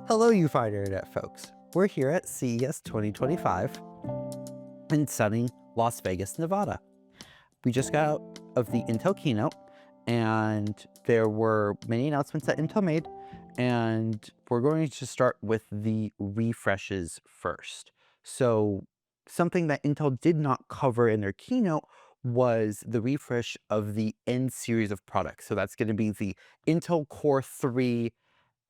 Hello, you fine internet folks. We're here at CES 2025 in sunny Las Vegas, Nevada. We just got out of the Intel keynote, and there were many announcements that Intel made, and we're going to start with the refreshes first. So something that Intel did not cover in their keynote was the refresh of the N series of products. So that's going to be the Intel Core 3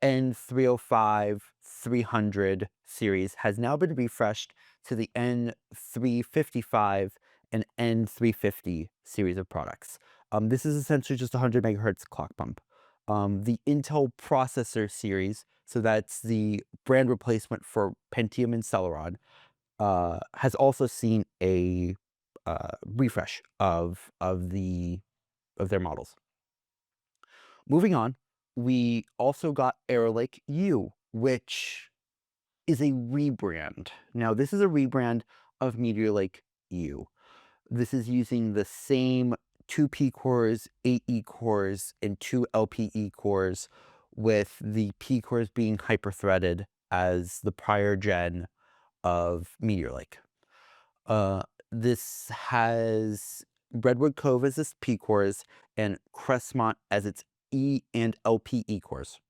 N305 300 series has now been refreshed to the N355 and N350 series of products. This is essentially just a 100 megahertz clock bump. The Intel processor series, so that's the brand replacement for Pentium and Celeron, has also seen a refresh of their models. Moving on, we also got ARL-U, which is a rebrand. Now, this is a rebrand of Meteor Lake U. This is using the same 2 P cores, 8 E cores, and 2 LPE cores, with the P cores being hyper-threaded as the prior gen of Meteor Lake. This has Redwood Cove as its P cores and Crestmont as its E and LPE cores.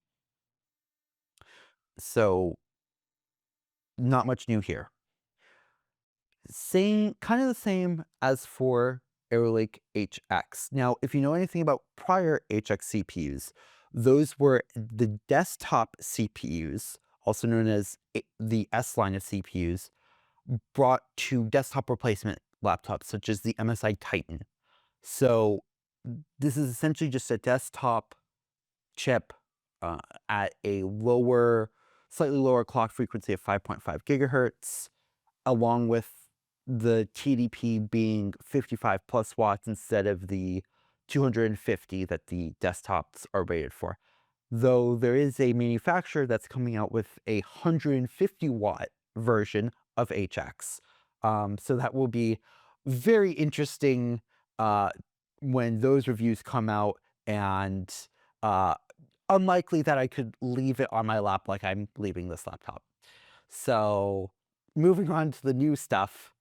So not much new here. Kind of the same as for ARL-HX. Now, if you know anything about prior HX CPUs, those were the desktop CPUs, also known as the S line of CPUs, brought to desktop replacement laptops such as the MSI Titan. So this is essentially just a desktop chip at a slightly lower clock frequency of 5.5 gigahertz, along with the TDP being 55 plus watts instead of the 250 that the desktops are rated for. Though there is a manufacturer that's coming out with a 150 watt version of HX. So that will be very interesting when those reviews come out, and unlikely that I could leave it on my lap like I'm leaving this laptop. So moving on to the new stuff,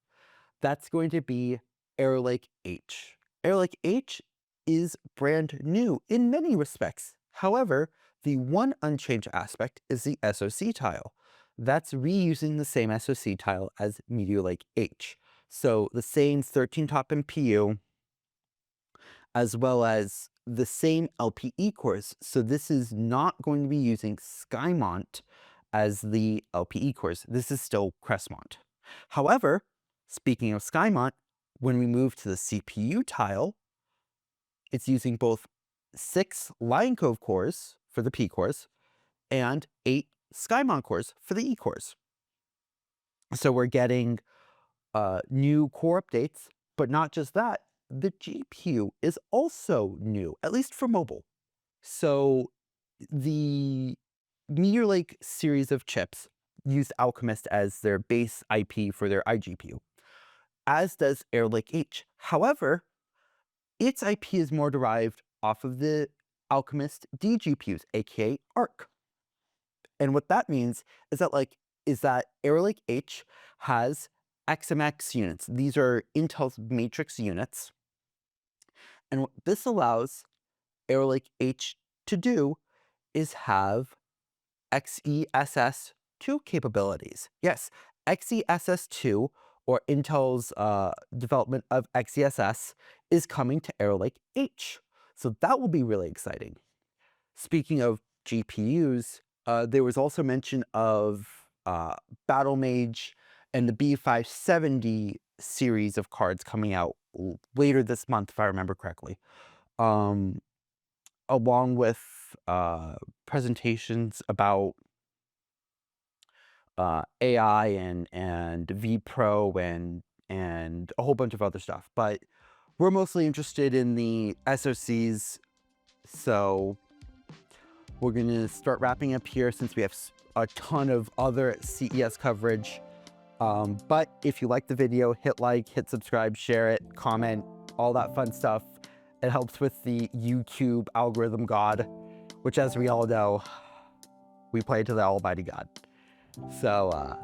that's going to be ARL-H. ARL-H is brand new in many respects. However, the one unchanged aspect is the SoC tile. That's reusing the same SoC tile as Meteor Lake H. So the same 13-top MPU, as well as the same LPE cores. So this is not going to be using Skymont as the LPE cores. This is still Crestmont. However, speaking of Skymont, when we move to the CPU tile, it's using both 6 Lion Cove cores for the P cores and 8 Skymont cores for the E cores. So we're getting new core updates, but not just that, the GPU is also new, at least for mobile. So the Meteor Lake series of chips used Alchemist as their base IP for their iGPU, as does ARL-H. However, its IP is more derived off of the Alchemist DGPUs, aka ARC. And what that means is that ARL-H has XMX units. These are Intel's matrix units. And what this allows ARL-H to do is have XeSS2 capabilities. Yes, XeSS2, or Intel's development of XeSS, is coming to ARL-H. So that will be really exciting. Speaking of GPUs, there was also mention of Battlemage and the B570 series of cards coming out later this month, if I remember correctly, along with presentations about AI and vPro and a whole bunch of other stuff. But we're mostly interested in the SoCs, so we're going to start wrapping up here since we have a ton of other CES coverage. But if you like the video, hit like, hit subscribe, share it, comment, all that fun stuff. It helps with the YouTube algorithm god, which, as we all know, We pray to the Almighty God. So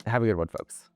have a good one, folks.